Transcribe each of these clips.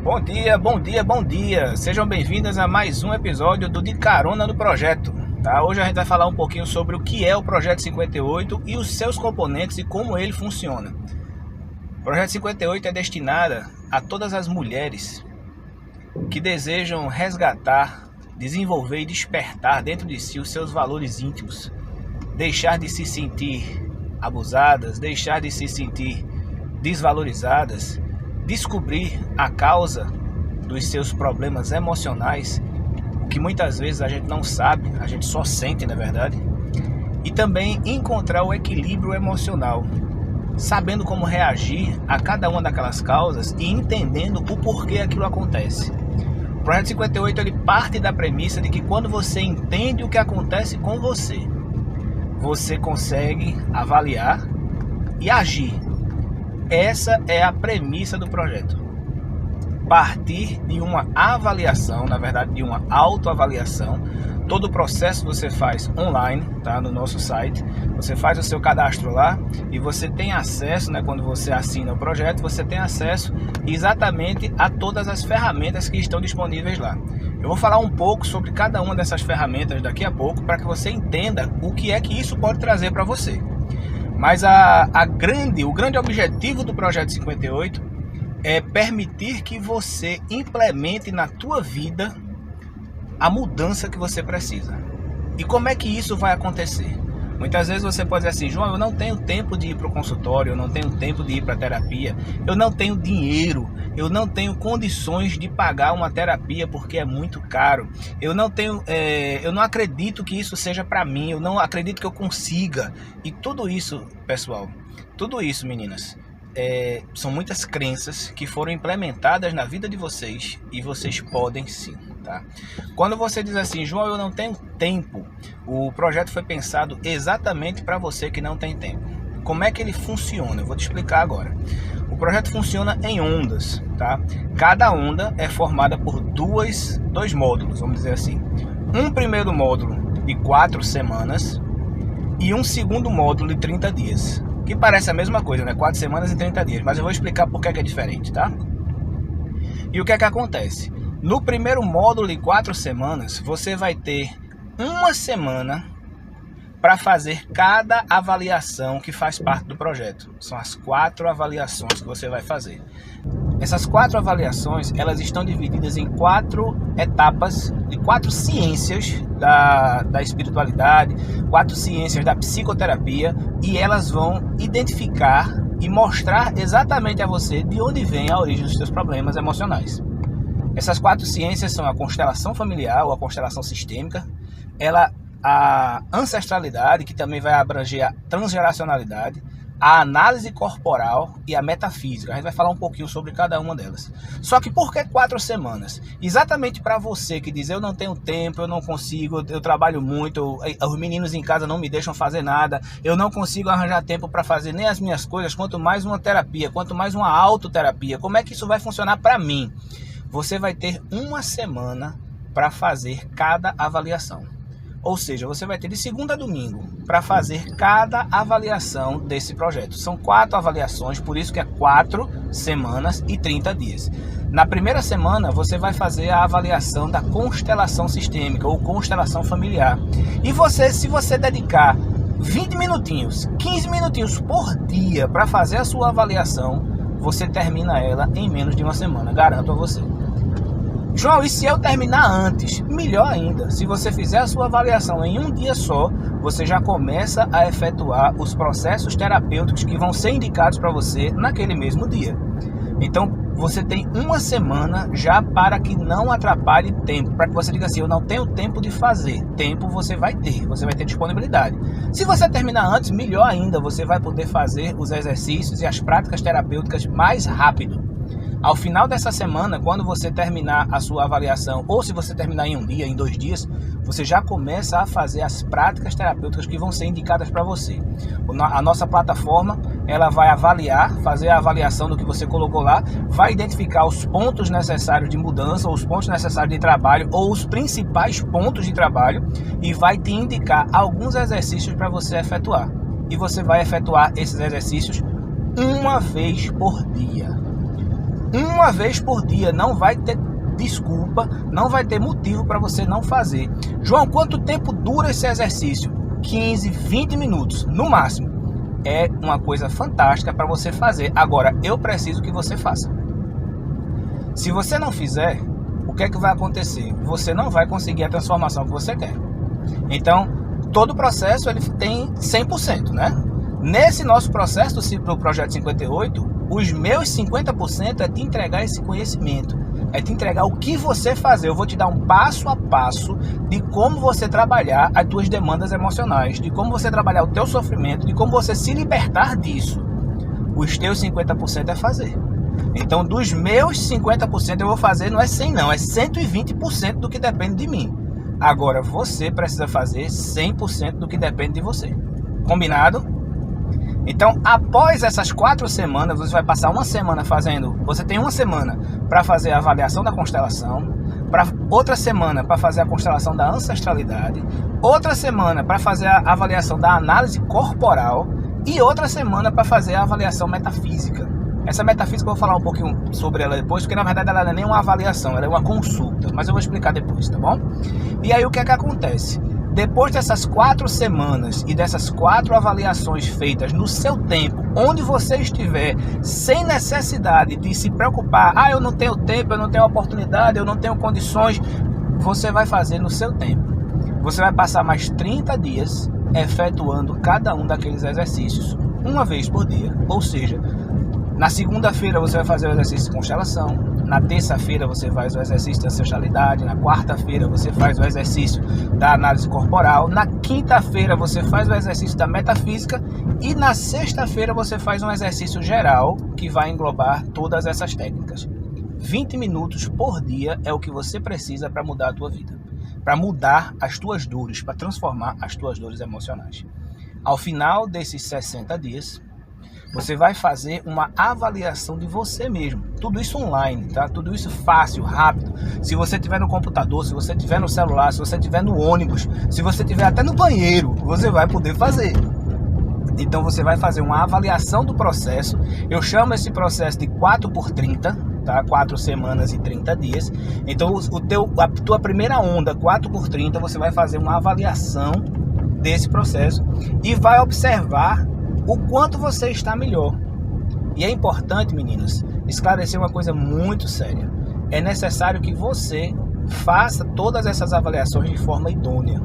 Bom dia, bom dia, bom dia. Sejam bem-vindas a mais um episódio do De Carona no Projeto. Tá? Hoje a gente vai falar um pouquinho sobre o que é o Projeto 58 e os seus componentes e como ele funciona. O Projeto 58 é destinado a todas as mulheres que desejam resgatar, desenvolver e despertar dentro de si os seus valores íntimos. Deixar de se sentir abusadas, deixar de se sentir desvalorizadas, descobrir a causa dos seus problemas emocionais, o que muitas vezes a gente não sabe, a gente só sente, na verdade, e também encontrar o equilíbrio emocional, sabendo como reagir a cada uma daquelas causas e entendendo o porquê aquilo acontece. O Projeto 58 ele parte da premissa de que quando você entende o que acontece com você, você consegue avaliar e agir. Essa é a premissa do projeto. Partir de uma avaliação, na verdade de uma autoavaliação. Todo o processo você faz online, tá? No nosso site. Você faz o seu cadastro lá e você tem acesso, né, quando você assina o projeto, você tem acesso exatamente a todas as ferramentas que estão disponíveis lá. Eu vou falar um pouco sobre cada uma dessas ferramentas daqui a pouco para que você entenda o que é que isso pode trazer para você. Mas o grande objetivo do Projeto 58 é permitir que você implemente na tua vida a mudança que você precisa. E como é que isso vai acontecer? Muitas vezes você pode dizer assim: João, eu não tenho tempo de ir para o consultório, eu não tenho tempo de ir para a terapia, eu não tenho dinheiro, eu não tenho condições de pagar uma terapia porque é muito caro, eu não acredito que isso seja para mim, eu não acredito que eu consiga. E tudo isso, pessoal, tudo isso, meninas, são muitas crenças que foram implementadas na vida de vocês e vocês podem sim, tá? Quando você diz assim: João, eu não tenho tempo, o projeto foi pensado exatamente para você que não tem tempo. Como é que ele funciona? Eu vou te explicar agora. O projeto funciona em ondas, tá? Cada onda é formada por dois módulos, vamos dizer assim. Um primeiro módulo de 4 semanas e um segundo módulo de 30 dias. Que parece a mesma coisa, né? 4 semanas e 30 dias, mas eu vou explicar por que é diferente, tá? E o que é que acontece? No primeiro módulo de 4 semanas, você vai ter uma semana para fazer cada avaliação que faz parte do projeto. São as 4 avaliações que você vai fazer. Essas 4 avaliações, elas estão divididas em 4 etapas, de 4 ciências da espiritualidade, 4 ciências da psicoterapia, e elas vão identificar e mostrar exatamente a você de onde vem a origem dos seus problemas emocionais. Essas 4 ciências são a constelação familiar ou a constelação sistêmica, a ancestralidade, que também vai abranger a transgeracionalidade, a análise corporal e a metafísica. A gente vai falar um pouquinho sobre cada uma delas. Só que por que 4 semanas? Exatamente para você que diz: eu não tenho tempo, eu não consigo, eu trabalho muito, os meninos em casa não me deixam fazer nada, eu não consigo arranjar tempo para fazer nem as minhas coisas, quanto mais uma terapia, quanto mais uma autoterapia. Como é que isso vai funcionar para mim? Você vai ter uma semana para fazer cada avaliação. Ou seja, você vai ter de segunda a domingo para fazer cada avaliação desse projeto. São 4 avaliações, por isso que é 4 semanas e 30 dias. Na primeira semana, você vai fazer a avaliação da constelação sistêmica ou constelação familiar. E se você dedicar 20 minutinhos, 15 minutinhos por dia para fazer a sua avaliação, você termina ela em menos de uma semana, garanto a você. João, e se eu terminar antes? Melhor ainda, se você fizer a sua avaliação em um dia só, você já começa a efetuar os processos terapêuticos que vão ser indicados para você naquele mesmo dia. Então, você tem uma semana já para que não atrapalhe tempo, para que você diga assim: eu não tenho tempo de fazer. Tempo você vai ter disponibilidade. Se você terminar antes, melhor ainda, você vai poder fazer os exercícios e as práticas terapêuticas mais rápido. Ao final dessa semana, quando você terminar a sua avaliação, ou se você terminar em um dia, em 2 dias, você já começa a fazer as práticas terapêuticas que vão ser indicadas para você. A nossa plataforma, ela vai fazer a avaliação do que você colocou lá, vai identificar os pontos necessários de mudança, ou os pontos necessários de trabalho, ou os principais pontos de trabalho, e vai te indicar alguns exercícios para você efetuar. E você vai efetuar esses exercícios uma vez por dia. uma vez por dia, não vai ter desculpa, não vai ter motivo para você não fazer. João, quanto tempo dura esse exercício? 15, 20 minutos, no máximo. É uma coisa fantástica para você fazer. Agora, eu preciso que você faça. Se você não fizer, o que é que vai acontecer? Você não vai conseguir a transformação que você quer. Então, todo o processo ele tem 100%, né? Nesse nosso processo do Projeto 58, os meus 50% é te entregar esse conhecimento, é te entregar o que você fazer. Eu vou te dar um passo a passo de como você trabalhar as tuas demandas emocionais, de como você trabalhar o teu sofrimento, de como você se libertar disso. Os teus 50% é fazer. Então, dos meus 50% eu vou fazer, não é 100 não, é 120% do que depende de mim. Agora, você precisa fazer 100% do que depende de você. Combinado? Então, após essas 4 semanas, você vai passar uma semana fazendo... Você tem uma semana para fazer a avaliação da constelação, outra semana para fazer a constelação da ancestralidade, outra semana para fazer a avaliação da análise corporal e outra semana para fazer a avaliação metafísica. Essa metafísica eu vou falar um pouquinho sobre ela depois, porque na verdade ela não é nem uma avaliação, ela é uma consulta, mas eu vou explicar depois, tá bom? E aí o que é que acontece? Depois dessas 4 semanas e dessas 4 avaliações feitas no seu tempo, onde você estiver, sem necessidade de se preocupar, eu não tenho tempo, eu não tenho oportunidade, eu não tenho condições, você vai fazer no seu tempo. Você vai passar mais 30 dias efetuando cada um daqueles exercícios, uma vez por dia, ou seja, na segunda-feira você vai fazer o exercício de constelação, na terça-feira você faz o exercício de ancestralidade, na quarta-feira você faz o exercício da análise corporal, na quinta-feira você faz o exercício da metafísica e na sexta-feira você faz um exercício geral que vai englobar todas essas técnicas. 20 minutos por dia é o que você precisa para mudar a tua vida, para mudar as tuas dores, para transformar as tuas dores emocionais. Ao final desses 60 dias, você vai fazer uma avaliação de você mesmo. Tudo isso online, tá? Tudo isso fácil, rápido. Se você estiver no computador, se você estiver no celular, se você estiver no ônibus, se você estiver até no banheiro, você vai poder fazer. Então você vai fazer uma avaliação do processo. Eu chamo esse processo de 4x30, tá? 4 semanas e 30 dias. Então a tua primeira onda, 4x30, você vai fazer uma avaliação desse processo e vai observar o quanto você está melhor. E é importante, meninas, esclarecer uma coisa muito séria. É necessário que você faça todas essas avaliações de forma idônea.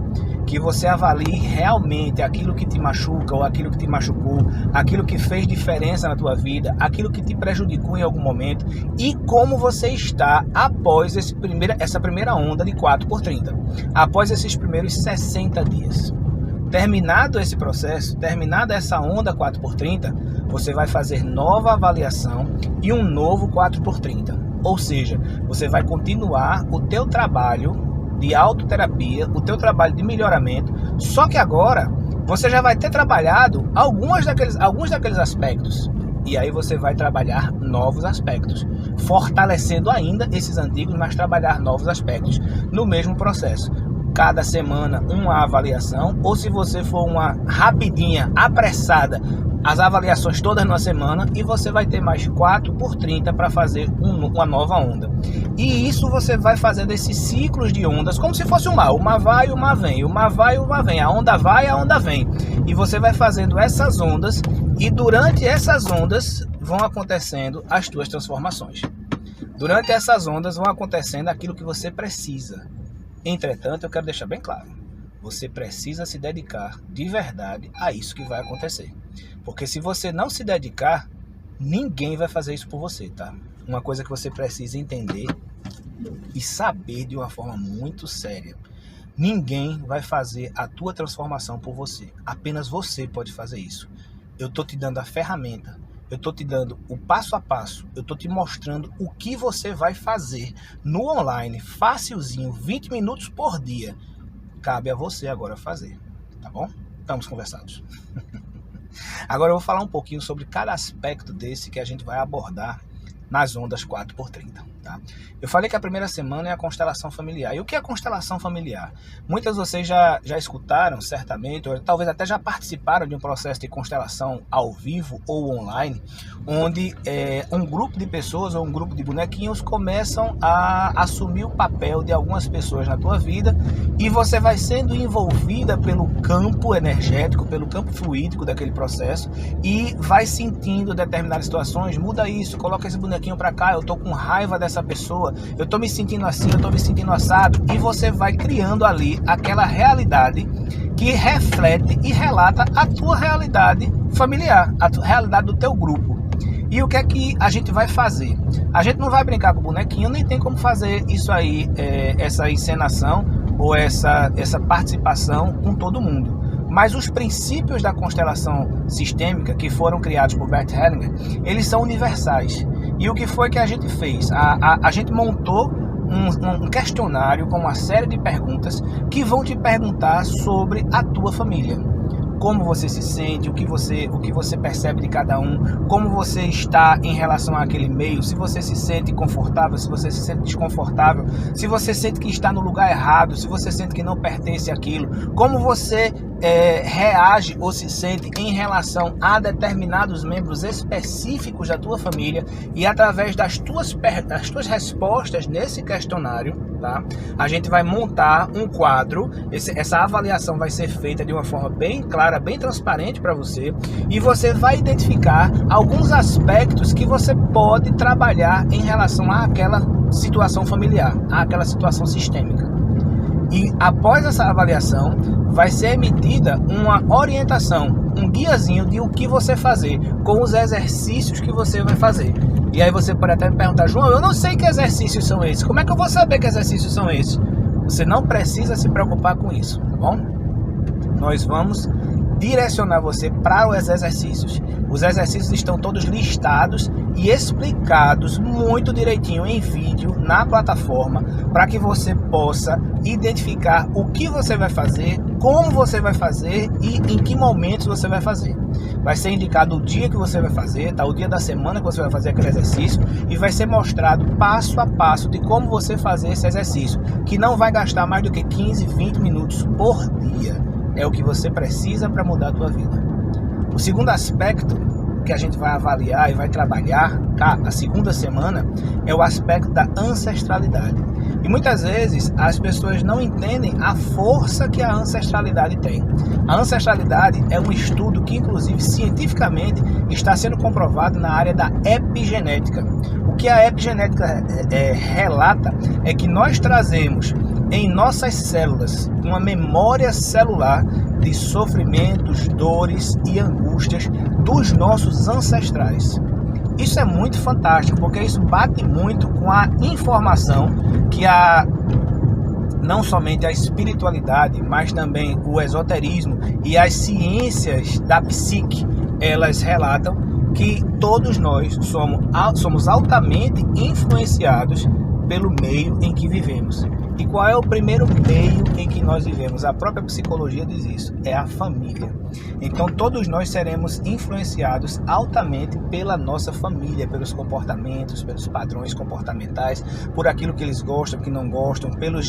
Que você avalie realmente aquilo que te machuca ou aquilo que te machucou, aquilo que fez diferença na tua vida, aquilo que te prejudicou em algum momento e como você está após essa primeira onda de 4x30. Após esses primeiros 60 dias. Terminado esse processo, terminada essa onda 4x30, você vai fazer nova avaliação e um novo 4x30. Ou seja, você vai continuar o teu trabalho de autoterapia, o teu trabalho de melhoramento, só que agora você já vai ter trabalhado alguns daqueles aspectos. E aí você vai trabalhar novos aspectos, fortalecendo ainda esses antigos, mas trabalhar novos aspectos no mesmo processo. Cada semana uma avaliação, ou se você for uma rapidinha, apressada, as avaliações todas numa semana e você vai ter mais 4x30 para fazer uma nova onda. E isso você vai fazendo esses ciclos de ondas como se fosse um mar. Uma vai, uma vem, uma vai, uma vem. A onda vai, a onda vem. E você vai fazendo essas ondas e durante essas ondas vão acontecendo as tuas transformações. Durante essas ondas vão acontecendo aquilo que você precisa. Entretanto, eu quero deixar bem claro, você precisa se dedicar de verdade a isso que vai acontecer. Porque se você não se dedicar, ninguém vai fazer isso por você, tá? Uma coisa que você precisa entender e saber de uma forma muito séria. Ninguém vai fazer a tua transformação por você. Apenas você pode fazer isso. Eu estou te dando a ferramenta. Eu estou te dando o passo a passo, eu estou te mostrando o que você vai fazer no online, facilzinho, 20 minutos por dia. Cabe a você agora fazer, tá bom? Estamos conversados. Agora eu vou falar um pouquinho sobre cada aspecto desse que a gente vai abordar nas ondas 4x30. Tá? Eu falei que a primeira semana é a constelação familiar. E o que é a constelação familiar? Muitas de vocês já escutaram, certamente, ou talvez até já participaram de um processo de constelação ao vivo ou online, onde um grupo de pessoas ou um grupo de bonequinhos começam a assumir o papel de algumas pessoas na tua vida e você vai sendo envolvida pelo campo energético, pelo campo fluídico daquele processo e vai sentindo determinadas situações. Muda isso, coloca esse bonequinho pra cá, eu tô com raiva dessa pessoa, eu tô me sentindo assim, eu tô me sentindo assado, e você vai criando ali aquela realidade que reflete e relata a tua realidade familiar, a tua realidade do teu grupo. E o que é que a gente vai fazer? A gente não vai brincar com o bonequinho, nem tem como fazer isso aí, essa encenação ou essa participação com todo mundo. Mas os princípios da constelação sistêmica que foram criados por Bert Hellinger, eles são universais. E o que foi que a gente fez? A gente montou um questionário com uma série de perguntas que vão te perguntar sobre a tua família. Como você se sente, o que você percebe de cada um, como você está em relação àquele meio, se você se sente confortável, se você se sente desconfortável, se você sente que está no lugar errado, se você sente que não pertence àquilo, como você reage ou se sente em relação a determinados membros específicos da tua família, e através das tuas respostas nesse questionário, tá? A gente vai montar um quadro, essa avaliação vai ser feita de uma forma bem clara, bem transparente para você, e você vai identificar alguns aspectos que você pode trabalhar em relação àquela situação familiar, àquela situação sistêmica. E após essa avaliação, vai ser emitida uma orientação, um guiazinho de o que você fazer, com os exercícios que você vai fazer. E aí você pode até me perguntar: João, eu não sei que exercícios são esses, como é que eu vou saber que exercícios são esses? Você não precisa se preocupar com isso, tá bom? Nós vamos direcionar você para os exercícios. Os exercícios estão todos listados e explicados muito direitinho em vídeo na plataforma, para que você possa identificar o que você vai fazer, como você vai fazer e em que momentos você vai fazer. Vai ser indicado o dia que você vai fazer, tá? O dia da semana que você vai fazer aquele exercício, e vai ser mostrado passo a passo de como você fazer esse exercício, que não vai gastar mais do que 15, 20 minutos por dia. É o que você precisa para mudar a tua vida. O segundo aspecto que a gente vai avaliar e vai trabalhar, tá, a segunda semana, é o aspecto da ancestralidade. E muitas vezes as pessoas não entendem a força que a ancestralidade tem. A ancestralidade é um estudo que, inclusive, cientificamente está sendo comprovado na área da epigenética. O que a epigenética relata é que nós trazemos em nossas células uma memória celular de sofrimentos, dores e angústias dos nossos ancestrais. Isso é muito fantástico, porque isso bate muito com a informação que não somente a espiritualidade, mas também o esoterismo e as ciências da psique, elas relatam que todos nós somos altamente influenciados pelo meio em que vivemos. E qual é o primeiro meio em que nós vivemos? A própria psicologia diz isso, é a família. Então todos nós seremos influenciados altamente pela nossa família, pelos comportamentos, pelos padrões comportamentais, por aquilo que eles gostam, que não gostam, pelo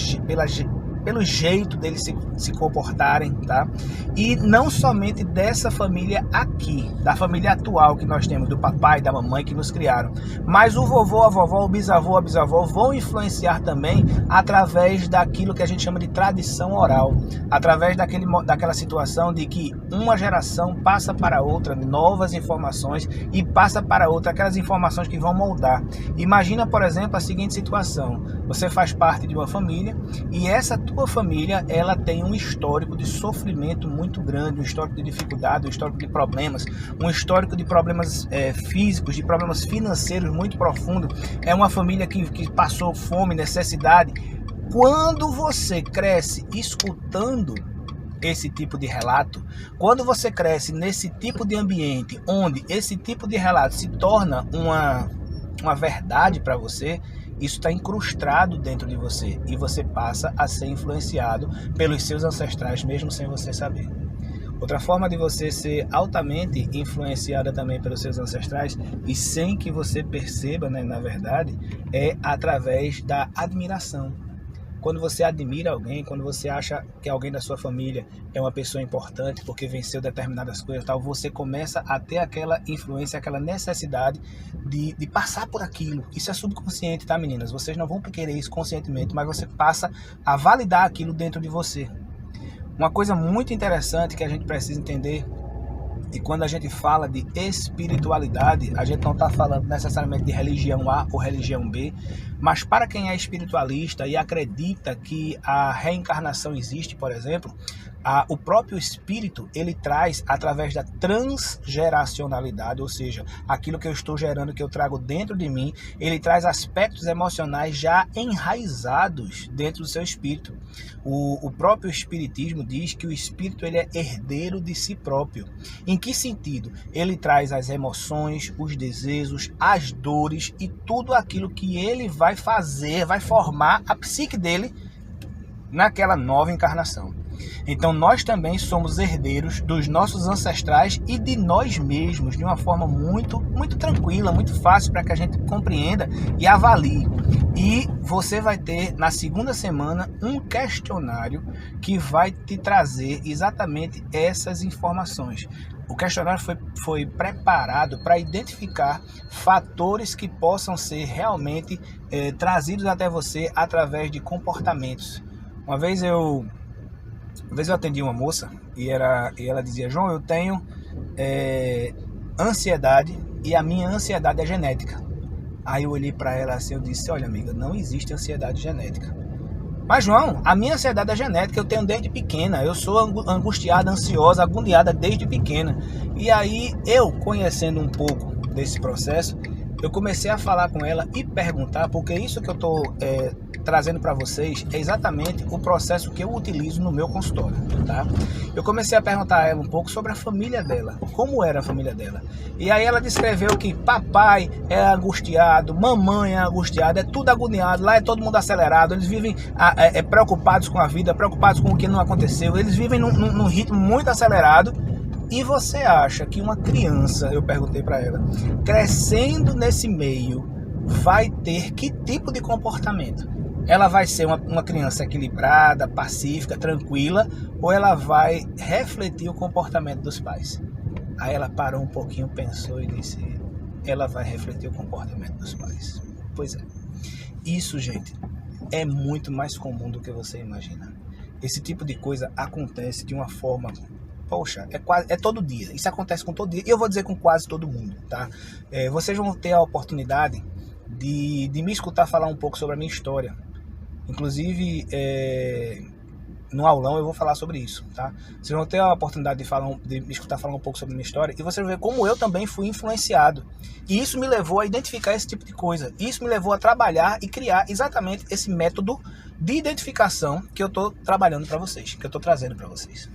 jeito deles se comportarem, tá? E não somente dessa família aqui, da família atual que nós temos, do papai e da mamãe que nos criaram, mas o vovô, a vovó, o bisavô, a bisavó vão influenciar também através daquilo que a gente chama de tradição oral, através daquela situação de que uma geração passa para outra novas informações e passa para outra aquelas informações que vão moldar. Imagina, por exemplo, a seguinte situação: você faz parte de uma família e essa tua família, ela tem um histórico de sofrimento muito grande, um histórico de dificuldade, um histórico de problemas, um histórico de problemas físicos, de problemas financeiros muito profundo. É uma família que passou fome, necessidade. Quando você cresce escutando esse tipo de relato, quando você cresce nesse tipo de ambiente, onde esse tipo de relato se torna uma verdade para você, isso está incrustado dentro de você e você passa a ser influenciado pelos seus ancestrais, mesmo sem você saber. Outra forma de você ser altamente influenciada também pelos seus ancestrais e sem que você perceba, né, na verdade, é através da admiração. Quando você admira alguém, quando você acha que alguém da sua família é uma pessoa importante porque venceu determinadas coisas, tal, você começa a ter aquela influência, aquela necessidade de passar por aquilo. Isso é subconsciente, tá, meninas? Vocês não vão querer isso conscientemente, mas você passa a validar aquilo dentro de você. Uma coisa muito interessante que a gente precisa entender, e quando a gente fala de espiritualidade, a gente não está falando necessariamente de religião A ou religião B, mas para quem é espiritualista e acredita que a reencarnação existe, por exemplo, o próprio espírito, ele traz através da transgeracionalidade, ou seja, aquilo que eu estou gerando, que eu trago dentro de mim, ele traz aspectos emocionais já enraizados dentro do seu espírito. O próprio espiritismo diz que o espírito ele é herdeiro de si próprio. Em que sentido? Ele traz as emoções, os desejos, as dores e tudo aquilo que ele vai fazer, vai formar a psique dele naquela nova encarnação. Então nós também somos herdeiros dos nossos ancestrais e de nós mesmos, de uma forma muito tranquila, muito fácil para que a gente compreenda e avalie. E você vai ter na segunda semana um questionário que vai te trazer exatamente essas informações. O questionário foi preparado para identificar fatores que possam ser realmente trazidos até você através de comportamentos. Uma vez eu atendi uma moça e ela dizia: João, eu tenho ansiedade e a minha ansiedade é genética. Aí eu olhei para ela assim, eu disse: olha amiga, não existe ansiedade genética. Mas João, a minha ansiedade é genética, eu tenho desde pequena, eu sou angustiada, ansiosa, agoniada desde pequena. E aí eu, conhecendo um pouco desse processo, eu comecei a falar com ela e perguntar, porque isso que eu estou trazendo para vocês é exatamente o processo que eu utilizo no meu consultório, tá? Eu comecei a perguntar a ela um pouco sobre a família dela, como era a família dela. E aí ela descreveu que papai é angustiado, mamãe é angustiada, é tudo agoniado, lá é todo mundo acelerado, eles vivem preocupados com a vida, preocupados com o que não aconteceu, eles vivem num ritmo muito acelerado. E você acha que uma criança, eu perguntei para ela, crescendo nesse meio, vai ter que tipo de comportamento? Ela vai ser uma criança equilibrada, pacífica, tranquila, ou ela vai refletir o comportamento dos pais? Aí ela parou um pouquinho, pensou e disse: ela vai refletir o comportamento dos pais. Pois é. Isso, gente, é muito mais comum do que você imagina. Esse tipo de coisa acontece de uma forma... Poxa, é todo dia. Isso acontece com todo dia. E eu vou dizer com quase todo mundo, tá? Vocês vão ter a oportunidade de me escutar falar um pouco sobre a minha história. Inclusive, no aulão eu vou falar sobre isso, tá? Vocês vão ter a oportunidade de me escutar falar um pouco sobre a minha história. E vocês vão ver como eu também fui influenciado. E isso me levou a identificar esse tipo de coisa. Isso me levou a trabalhar e criar exatamente esse método de identificação que eu estou trabalhando para vocês, que eu estou trazendo para vocês.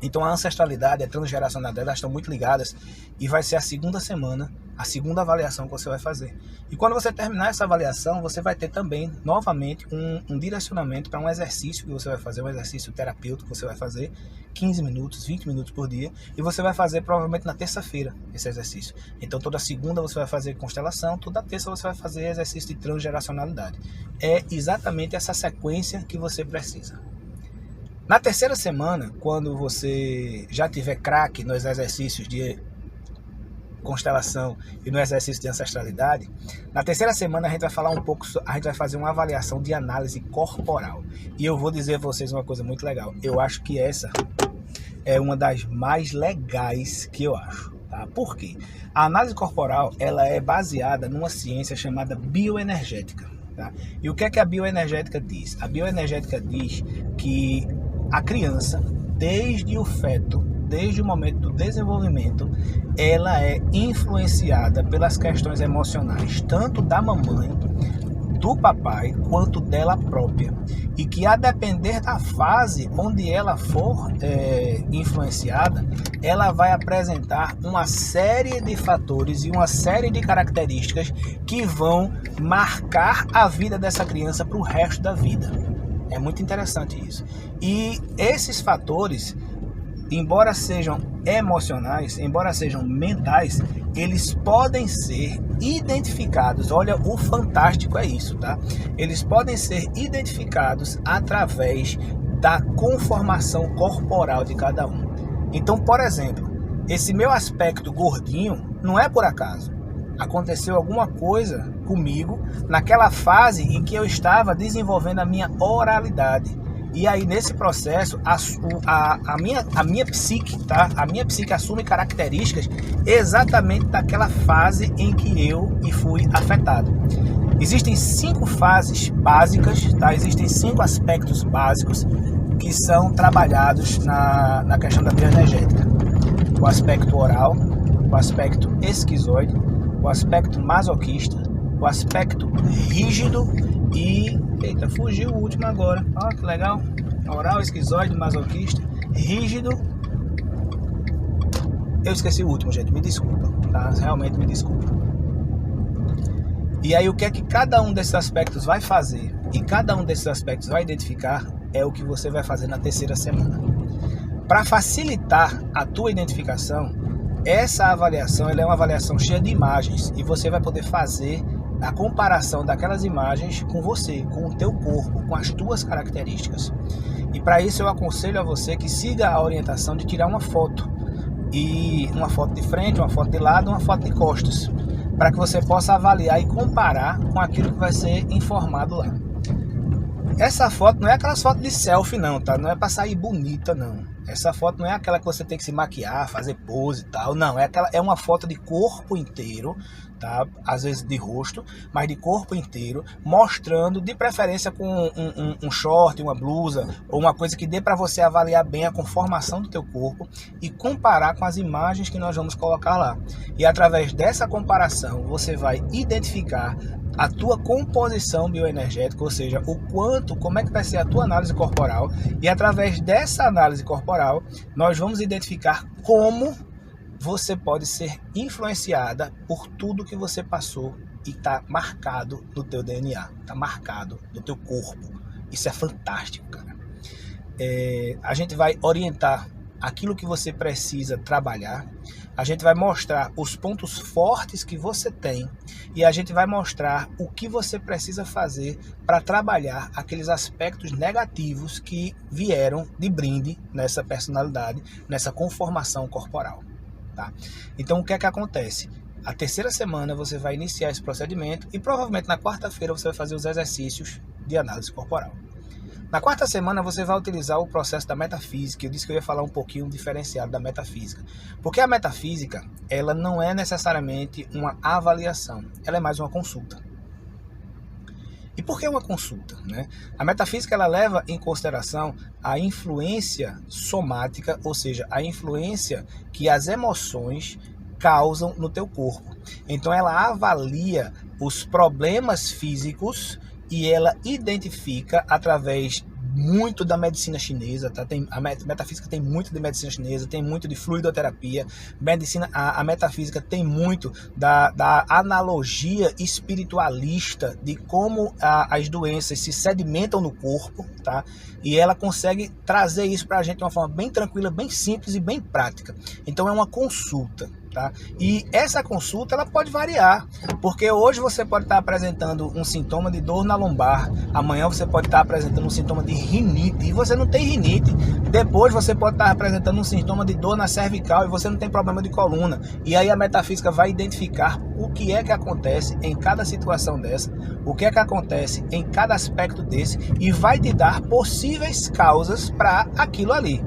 Então a ancestralidade e a transgeracionalidade, elas estão muito ligadas e vai ser a segunda semana, a segunda avaliação que você vai fazer. E quando você terminar essa avaliação, você vai ter também, novamente, um direcionamento para um exercício que você vai fazer, um exercício terapêutico que você vai fazer 15 minutos, 20 minutos por dia, e você vai fazer provavelmente na terça-feira esse exercício. Então toda segunda você vai fazer constelação, toda terça você vai fazer exercício de transgeracionalidade. É exatamente essa sequência que você precisa. Na terceira semana, quando você já tiver craque nos exercícios de constelação e no exercício de ancestralidade, na terceira semana a gente vai falar um pouco, a gente vai fazer uma avaliação de análise corporal. E eu vou dizer a vocês uma coisa muito legal. Eu acho que essa é uma das mais legais que eu acho. Tá? Por quê? A análise corporal, ela é baseada numa ciência chamada bioenergética. Tá? E o que é que a bioenergética diz? A bioenergética diz que a criança, desde o feto, desde o momento do desenvolvimento, ela é influenciada pelas questões emocionais, tanto da mamãe, do papai, quanto dela própria. E que a depender da fase onde ela for influenciada, ela vai apresentar uma série de fatores e uma série de características que vão marcar a vida dessa criança para o resto da vida. É muito interessante isso. E esses fatores embora sejam emocionais, embora sejam mentais, eles podem ser identificados. Olha, o fantástico é isso, tá? Eles podem ser identificados através da conformação corporal de cada um. Então, por exemplo, esse meu aspecto gordinho não é por acaso. Aconteceu alguma coisa comigo naquela fase em que eu estava desenvolvendo a minha oralidade. E aí, nesse processo, a minha psique, tá? A minha psique assume características exatamente daquela fase em que eu fui afetado. Existem 5 fases básicas, tá? Existem 5 aspectos básicos que são trabalhados na questão da bioenergética. O aspecto oral, o aspecto esquizoide, o aspecto masoquista, o aspecto rígido e... Eita, fugiu o último agora. Olha que legal. Oral, esquizoide, masoquista, rígido. Eu esqueci o último, gente. Me desculpa, tá? Realmente me desculpa. E aí o que é que cada um desses aspectos vai fazer e cada um desses aspectos vai identificar é o que você vai fazer na terceira semana. Para facilitar a tua identificação, essa avaliação ela é uma avaliação cheia de imagens e você vai poder fazer a comparação daquelas imagens com você, com o teu corpo, com as tuas características. E para isso eu aconselho a você que siga a orientação de tirar uma foto. E uma foto de frente, uma foto de lado, uma foto de costas. Para que você possa avaliar e comparar com aquilo que vai ser informado lá. Essa foto não é aquelas fotos de selfie não, tá? Não é para sair bonita não. Essa foto não é aquela que você tem que se maquiar, fazer pose e tal. Não, é uma foto de corpo inteiro, tá? Às vezes de rosto, mas de corpo inteiro, mostrando, de preferência com um short, uma blusa, ou uma coisa que dê para você avaliar bem a conformação do teu corpo e comparar com as imagens que nós vamos colocar lá. E através dessa comparação, você vai identificar a tua composição bioenergética, ou seja, como é que vai ser a tua análise corporal, e através dessa análise corporal, nós vamos identificar como você pode ser influenciada por tudo que você passou e está marcado no teu DNA, está marcado no teu corpo. Isso é fantástico, cara. A gente vai orientar aquilo que você precisa trabalhar, a gente vai mostrar os pontos fortes que você tem e a gente vai mostrar o que você precisa fazer para trabalhar aqueles aspectos negativos que vieram de brinde nessa personalidade, nessa conformação corporal, tá? Então o que é que acontece? A terceira semana você vai iniciar esse procedimento e provavelmente na quarta-feira você vai fazer os exercícios de análise corporal. Na quarta semana você vai utilizar o processo da metafísica. Eu disse que eu ia falar um pouquinho diferenciado da metafísica. Porque a metafísica, ela não é necessariamente uma avaliação, ela é mais uma consulta. E por que uma consulta, né? A metafísica ela leva em consideração a influência somática, ou seja, a influência que as emoções causam no teu corpo. Então ela avalia os problemas físicos e ela identifica através muito da medicina chinesa, tá? A metafísica tem muito de medicina chinesa, tem muito de fluidoterapia, a metafísica tem muito da analogia espiritualista de como as doenças se sedimentam no corpo, tá? E ela consegue trazer isso para a gente de uma forma bem tranquila, bem simples e bem prática. Então é uma consulta. Tá? E essa consulta ela pode variar, porque hoje você pode estar apresentando um sintoma de dor na lombar, amanhã você pode estar apresentando um sintoma de rinite e você não tem rinite, depois você pode estar apresentando um sintoma de dor na cervical e você não tem problema de coluna, e aí a metafísica vai identificar o que é que acontece em cada situação dessa, o que é que acontece em cada aspecto desse e vai te dar possíveis causas para aquilo ali.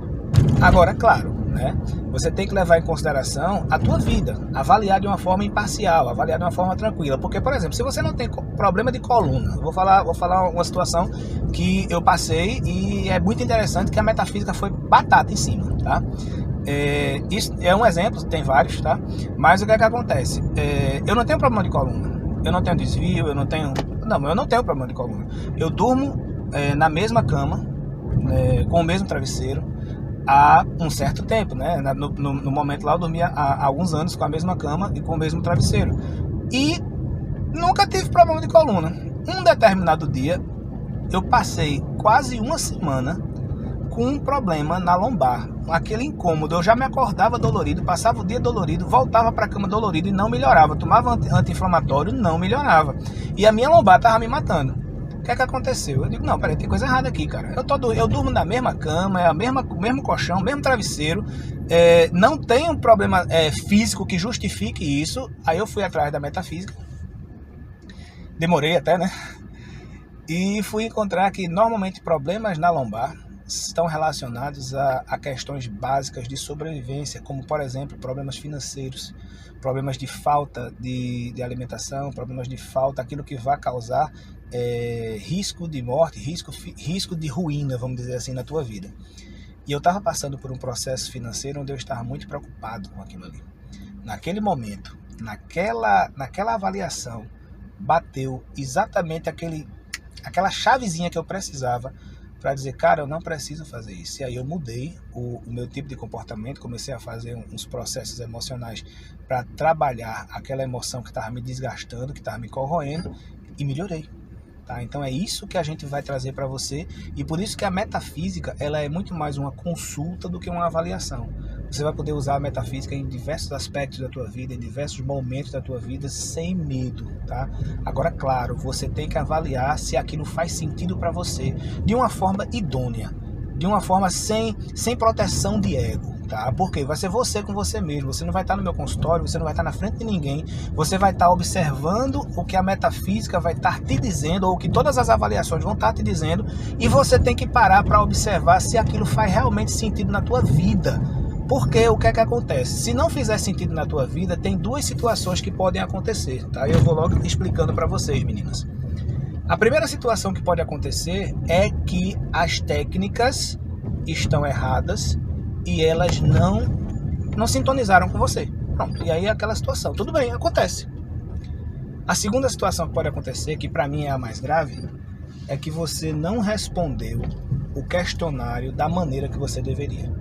Agora, claro, né? Você tem que levar em consideração a tua vida, avaliar de uma forma imparcial, avaliar de uma forma tranquila. Porque, por exemplo, se você não tem problema de coluna, vou falar uma situação que eu passei e é muito interessante que a metafísica foi batata em cima, tá? Isso é um exemplo, tem vários, tá? Mas o que é que acontece? Eu não tenho problema de coluna, eu não tenho desvio, eu não tenho problema de coluna. Eu durmo na mesma cama, com o mesmo travesseiro, há um certo tempo, né? No momento lá eu dormia há alguns anos com a mesma cama e com o mesmo travesseiro. E nunca tive problema de coluna. Um determinado dia, eu passei quase uma semana com um problema na lombar, aquele incômodo. Eu já me acordava dolorido, passava o dia dolorido, voltava para a cama dolorido e não melhorava. Tomava anti-inflamatório, não melhorava. E a minha lombar estava me matando. O que é que aconteceu? Eu digo, não, peraí, tem coisa errada aqui, cara. Eu durmo na mesma cama, é o mesmo colchão, mesmo travesseiro, não tem um problema físico que justifique isso. Aí eu fui atrás da metafísica, demorei até, né? E fui encontrar que normalmente problemas na lombar estão relacionados a questões básicas de sobrevivência, como, por exemplo, problemas financeiros, problemas de falta de alimentação, problemas de falta, aquilo que vai causar risco de morte, risco de ruína, vamos dizer assim, na tua vida. E eu estava passando por um processo financeiro onde eu estava muito preocupado com aquilo ali. Naquele momento, naquela avaliação, bateu exatamente aquela chavezinha que eu precisava para dizer, cara, eu não preciso fazer isso. E aí eu mudei o meu tipo de comportamento, comecei a fazer uns processos emocionais para trabalhar aquela emoção que estava me desgastando, que estava me corroendo, e melhorei. Tá? Então é isso que a gente vai trazer para você, e por isso que a metafísica ela é muito mais uma consulta do que uma avaliação. Você vai poder usar a metafísica em diversos aspectos da tua vida, em diversos momentos da tua vida, sem medo, tá? Agora, claro, você tem que avaliar se aquilo faz sentido para você, de uma forma idônea, de uma forma sem proteção de ego, tá? Porque vai ser você com você mesmo, você não vai estar no meu consultório, você não vai estar na frente de ninguém, você vai estar observando o que a metafísica vai estar te dizendo, ou o que todas as avaliações vão estar te dizendo, e você tem que parar para observar se aquilo faz realmente sentido na tua vida. Porque o que é que acontece? Se não fizer sentido na tua vida, tem duas situações que podem acontecer, tá? Eu vou logo explicando para vocês, meninas. A primeira situação que pode acontecer é que as técnicas estão erradas e elas não sintonizaram com você. Pronto, e aí é aquela situação. Tudo bem, acontece. A segunda situação que pode acontecer, que para mim é a mais grave, é que você não respondeu o questionário da maneira que você deveria.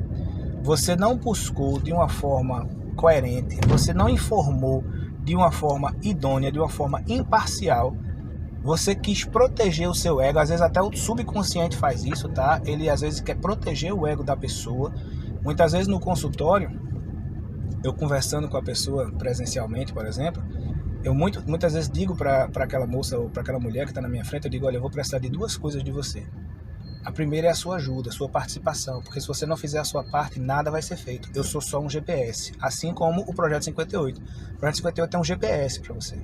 Você não buscou de uma forma coerente, você não informou de uma forma idônea, de uma forma imparcial. Você quis proteger o seu ego, às vezes até o subconsciente faz isso, tá? Ele às vezes quer proteger o ego da pessoa. Muitas vezes no consultório, eu conversando com a pessoa presencialmente, por exemplo, eu muitas vezes digo para aquela moça ou para aquela mulher que está na minha frente, eu digo, olha, eu vou precisar de duas coisas de você. A primeira é a sua ajuda, a sua participação, porque se você não fizer a sua parte, nada vai ser feito. Eu sou só um GPS, assim como o Projeto 58. O Projeto 58 é um GPS para você.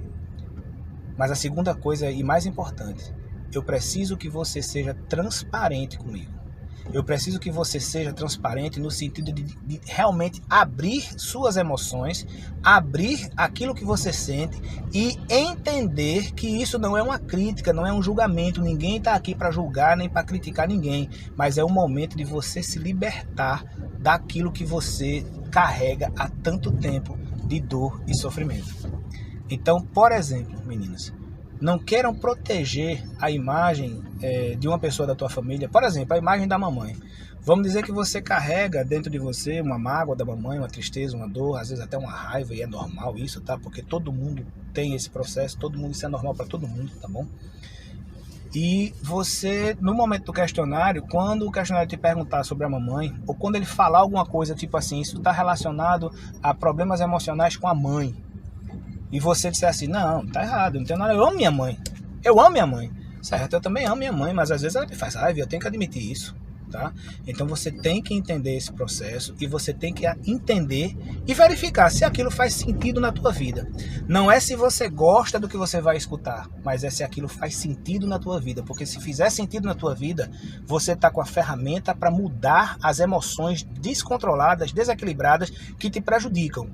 Mas a segunda coisa, e mais importante, eu preciso que você seja transparente comigo. Eu preciso que você seja transparente no sentido de realmente abrir suas emoções, abrir aquilo que você sente e entender que isso não é uma crítica, não é um julgamento. Ninguém está aqui para julgar nem para criticar ninguém, mas é o momento de você se libertar daquilo que você carrega há tanto tempo de dor e sofrimento. Então, por exemplo, meninas, não queiram proteger a imagem de uma pessoa da tua família. Por exemplo, a imagem da mamãe. Vamos dizer que você carrega dentro de você uma mágoa da mamãe, uma tristeza, uma dor, às vezes até uma raiva, e é normal isso, tá? Porque todo mundo tem esse processo, isso é normal para todo mundo, tá bom? E você, no momento do questionário, quando o questionário te perguntar sobre a mamãe, ou quando ele falar alguma coisa tipo assim, isso está relacionado a problemas emocionais com a mãe, e você disser assim, não, tá errado, não tem nada, eu amo minha mãe, certo, eu também amo minha mãe, mas às vezes ela me faz raiva, eu tenho que admitir isso, tá? Então você tem que entender esse processo, e você tem que entender e verificar se aquilo faz sentido na tua vida. Não é se você gosta do que você vai escutar, mas é se aquilo faz sentido na tua vida, porque se fizer sentido na tua vida, você tá com a ferramenta para mudar as emoções descontroladas, desequilibradas, que te prejudicam.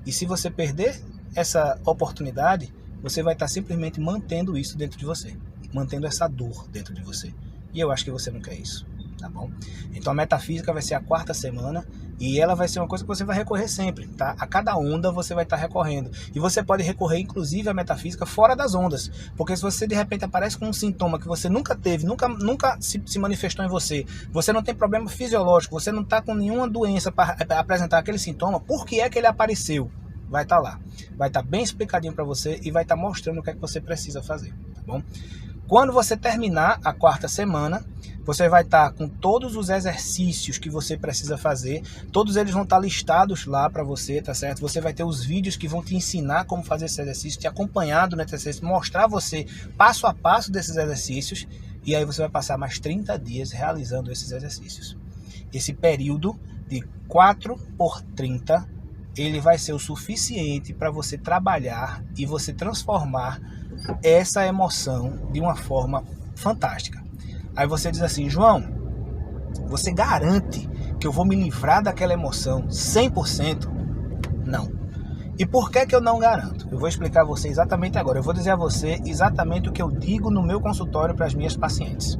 E se você perder essa oportunidade, você vai estar simplesmente mantendo isso dentro de você, mantendo essa dor dentro de você. E eu acho que você não quer isso, tá bom? Então a metafísica vai ser a 4ª semana, e ela vai ser uma coisa que você vai recorrer sempre, tá? A cada onda você vai estar recorrendo. E você pode recorrer, inclusive, à metafísica fora das ondas. Porque se você, de repente, aparece com um sintoma que você nunca teve, nunca se manifestou em você, você não tem problema fisiológico, você não está com nenhuma doença para apresentar aquele sintoma, por que é que ele apareceu? Vai estar lá, vai estar bem explicadinho para você e vai estar mostrando o que é que você precisa fazer, tá bom? Quando você terminar a 4ª semana, você vai estar com todos os exercícios que você precisa fazer, todos eles vão estar listados lá para você, tá certo? Você vai ter os vídeos que vão te ensinar como fazer esse exercício, te acompanhar durante esse exercício, mostrar você passo a passo desses exercícios, e aí você vai passar mais 30 dias realizando esses exercícios. Esse período de 4x30, ele vai ser o suficiente para você trabalhar e você transformar essa emoção de uma forma fantástica. Aí você diz assim: João, você garante que eu vou me livrar daquela emoção 100%? Não. E por que eu não garanto? Eu vou explicar a você exatamente agora. Eu vou dizer a você exatamente o que eu digo no meu consultório para as minhas pacientes.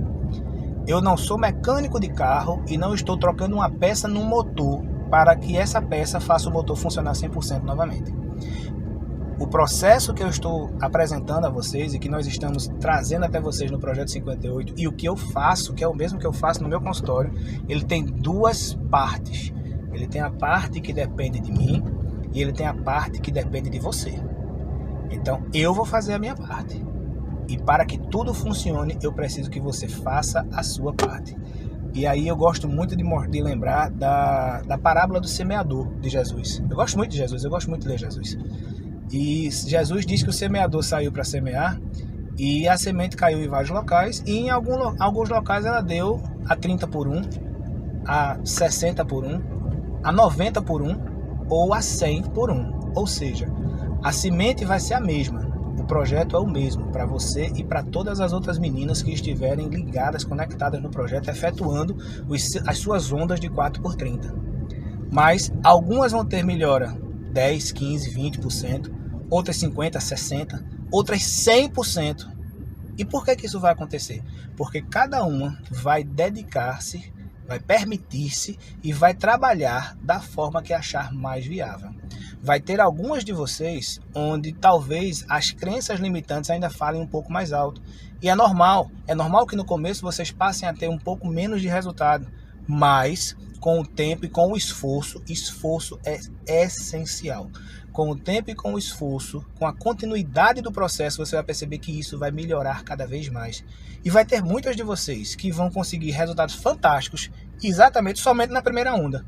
Eu não sou mecânico de carro e não estou trocando uma peça no motor para que essa peça faça o motor funcionar 100% novamente. O processo que eu estou apresentando a vocês e que nós estamos trazendo até vocês no Projeto 58 e o que eu faço, que é o mesmo que eu faço no meu consultório, ele tem duas partes. Ele tem a parte que depende de mim e ele tem a parte que depende de você. Então, eu vou fazer a minha parte. E para que tudo funcione, eu preciso que você faça a sua parte. E aí eu gosto muito de lembrar da parábola do semeador de Jesus. Eu gosto muito de Jesus, eu gosto muito de ler Jesus. E Jesus diz que o semeador saiu para semear e a semente caiu em vários locais e em alguns locais ela deu a 30 por 1, a 60 por 1, a 90 por 1 ou a 100 por 1. Ou seja, a semente vai ser a mesma. O projeto é o mesmo para você e para todas as outras meninas que estiverem ligadas, conectadas no projeto, efetuando as suas ondas de 4x30. Mas algumas vão ter melhora 10, 15, 20%, outras 50%, 60%, outras 100%. E por que isso vai acontecer? Porque cada uma vai dedicar-se, vai permitir-se e vai trabalhar da forma que achar mais viável. Vai ter algumas de vocês onde talvez as crenças limitantes ainda falem um pouco mais alto. E é normal que no começo vocês passem a ter um pouco menos de resultado, mas com o tempo e com o esforço é essencial. Com o tempo e com o esforço, com a continuidade do processo, você vai perceber que isso vai melhorar cada vez mais. E vai ter muitas de vocês que vão conseguir resultados fantásticos exatamente somente na primeira onda.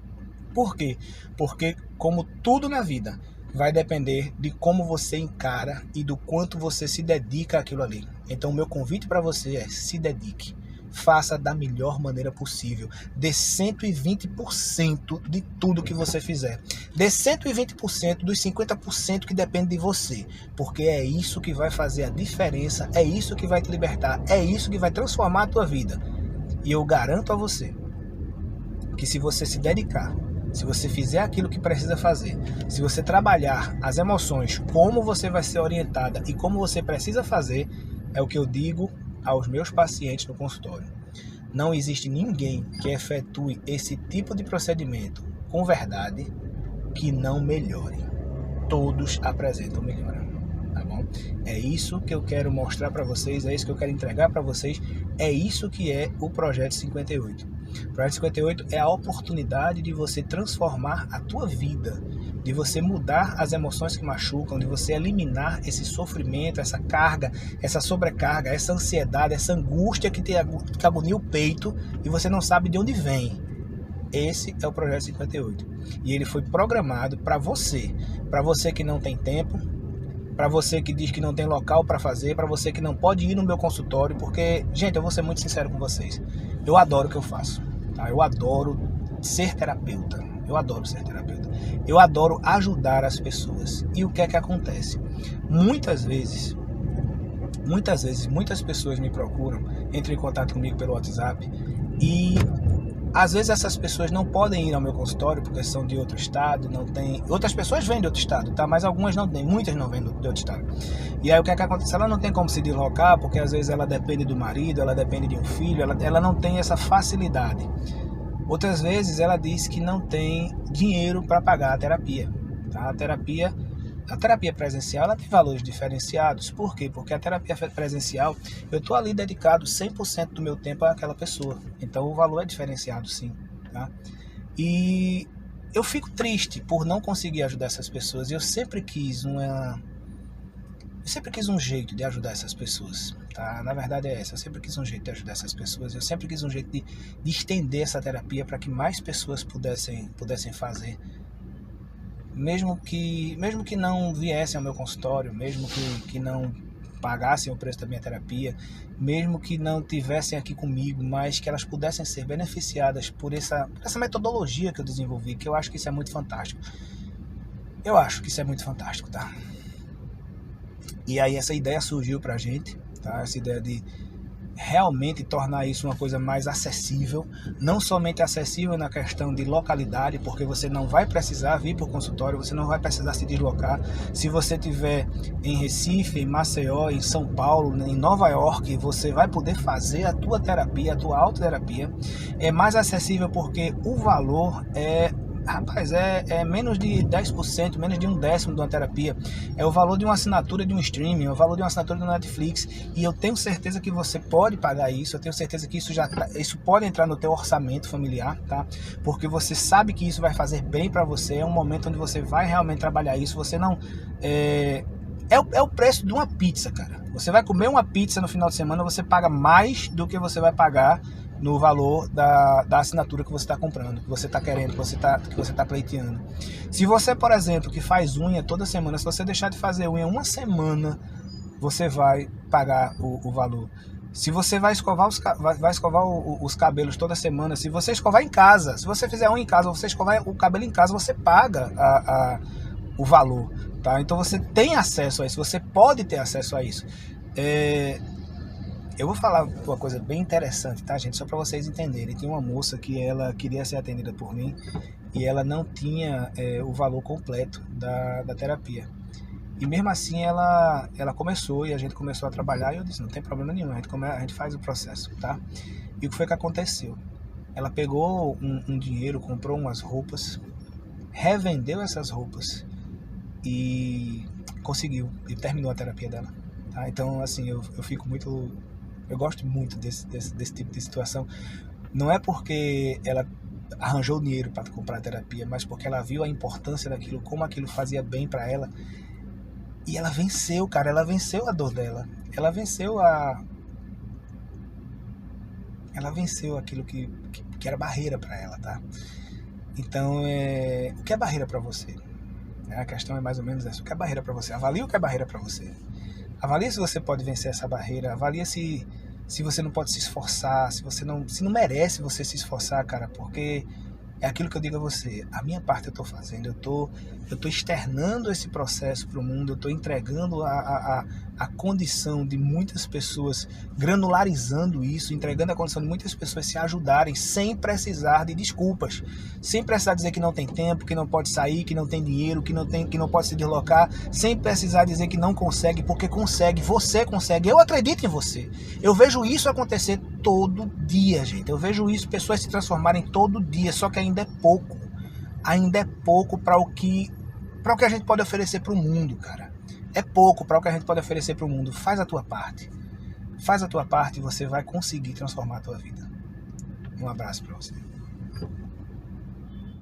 Por quê? Porque, como tudo na vida, vai depender de como você encara e do quanto você se dedica àquilo ali. Então, o meu convite para você é: se dedique. Faça da melhor maneira possível. Dê 120% de tudo que você fizer. Dê 120% dos 50% que depende de você. Porque é isso que vai fazer a diferença, é isso que vai te libertar, é isso que vai transformar a tua vida. E eu garanto a você que se você se dedicar, se você fizer aquilo que precisa fazer, se você trabalhar as emoções, como você vai ser orientada e como você precisa fazer, é o que eu digo aos meus pacientes no consultório. Não existe ninguém que efetue esse tipo de procedimento com verdade que não melhore. Todos apresentam melhora, tá bom? É isso que eu quero mostrar para vocês, é isso que eu quero entregar para vocês, é isso que é o Projeto 58. O Projeto 58 é a oportunidade de você transformar a tua vida, de você mudar as emoções que machucam, de você eliminar esse sofrimento, essa carga, essa sobrecarga, essa ansiedade, essa angústia que agonia o peito e você não sabe de onde vem. Esse é o Projeto 58. E ele foi programado para você que não tem tempo, para você que diz que não tem local para fazer, para você que não pode ir no meu consultório, porque, gente, eu vou ser muito sincero com vocês. Eu adoro o que eu faço, tá? Eu adoro ser terapeuta. Eu adoro ser terapeuta. Eu adoro ajudar as pessoas. E o que é que acontece? Muitas vezes, muitas pessoas me procuram, entram em contato comigo pelo WhatsApp e às vezes essas pessoas não podem ir ao meu consultório porque são de outro estado, não tem. Outras pessoas vêm de outro estado, tá? Mas algumas não têm, muitas não vêm de outro estado. E aí o que é que acontece? Ela não tem como se deslocar porque às vezes ela depende do marido, ela depende de um filho, ela não tem essa facilidade. Outras vezes ela diz que não tem dinheiro para pagar a terapia, tá? A terapia presencial ela tem valores diferenciados. Por quê? Porque a terapia presencial, eu estou ali dedicado 100% do meu tempo àquela pessoa. Então o valor é diferenciado, sim. Tá? E eu fico triste por não conseguir ajudar essas pessoas. Eu sempre quis Eu sempre quis um jeito de ajudar essas pessoas, tá? Na verdade é essa, eu sempre quis um jeito de ajudar essas pessoas, eu sempre quis um jeito de estender essa terapia para que mais pessoas pudessem fazer, mesmo que não viessem ao meu consultório, mesmo que não pagassem o preço da minha terapia, mesmo que não tivessem aqui comigo, mas que elas pudessem ser beneficiadas por essa metodologia que eu desenvolvi, que eu acho que isso é muito fantástico. Eu acho que isso é muito fantástico, tá? E aí essa ideia surgiu pra gente, tá? Essa ideia de realmente tornar isso uma coisa mais acessível, não somente acessível na questão de localidade, porque você não vai precisar vir para o consultório, você não vai precisar se deslocar. Se você estiver em Recife, em Maceió, em São Paulo, em Nova York, você vai poder fazer a tua terapia, a tua autoterapia. É mais acessível porque o valor é menos de 10%, menos de 1/10 de uma terapia. É o valor de uma assinatura de um streaming, é o valor de uma assinatura do Netflix. E eu tenho certeza que você pode pagar isso, eu tenho certeza que isso pode entrar no teu orçamento familiar, tá? Porque você sabe que isso vai fazer bem para você, é um momento onde você vai realmente trabalhar isso, você não... É o preço de uma pizza, cara. Você vai comer uma pizza no final de semana, você paga mais do que você vai pagar no valor da assinatura que você está comprando, que você está querendo, que você está pleiteando. Se você, por exemplo, que faz unha toda semana, se você deixar de fazer unha uma semana, você vai pagar o valor. Se você vai escovar os cabelos toda semana, se você escovar em casa, se você fizer unha em casa, você escovar o cabelo em casa, você paga o valor, tá? Então você tem acesso a isso, você pode ter acesso a isso. Eu vou falar uma coisa bem interessante, tá, gente? Só para vocês entenderem. Tem uma moça que ela queria ser atendida por mim e ela não tinha o valor completo da terapia. E mesmo assim ela começou e a gente começou a trabalhar e eu disse, não tem problema nenhum, a gente faz o processo, tá? E o que foi que aconteceu? Ela pegou um dinheiro, comprou umas roupas, revendeu essas roupas e conseguiu, e terminou a terapia dela. Tá? Então, assim, eu fico muito... Eu gosto muito desse tipo de situação. Não é porque ela arranjou dinheiro para comprar a terapia, mas porque ela viu a importância daquilo, como aquilo fazia bem para ela. E ela venceu, cara. Ela venceu a dor dela. Ela venceu aquilo que era barreira para ela, tá? Então, o que é barreira para você? A questão é mais ou menos essa. O que é barreira para você? Avalie o que é barreira para você. Avalie se você pode vencer essa barreira. Avalie se você não pode se esforçar, se não merece você se esforçar, cara, porque é aquilo que eu digo a você, a minha parte eu estou fazendo, eu tô externando esse processo para o mundo, eu estou entregando a condição de muitas pessoas, granularizando isso, entregando a condição de muitas pessoas se ajudarem sem precisar de desculpas, sem precisar dizer que não tem tempo, que não pode sair, que não tem dinheiro, que não pode se deslocar, sem precisar dizer que não consegue, porque consegue, você consegue, eu acredito em você. Eu vejo isso acontecer todo dia, gente, eu vejo isso, pessoas se transformarem todo dia, só que ainda é pouco para o que a gente pode oferecer para o mundo, cara. É pouco para o que a gente pode oferecer para o mundo. Faz a tua parte e você vai conseguir transformar a tua vida. Um abraço para você.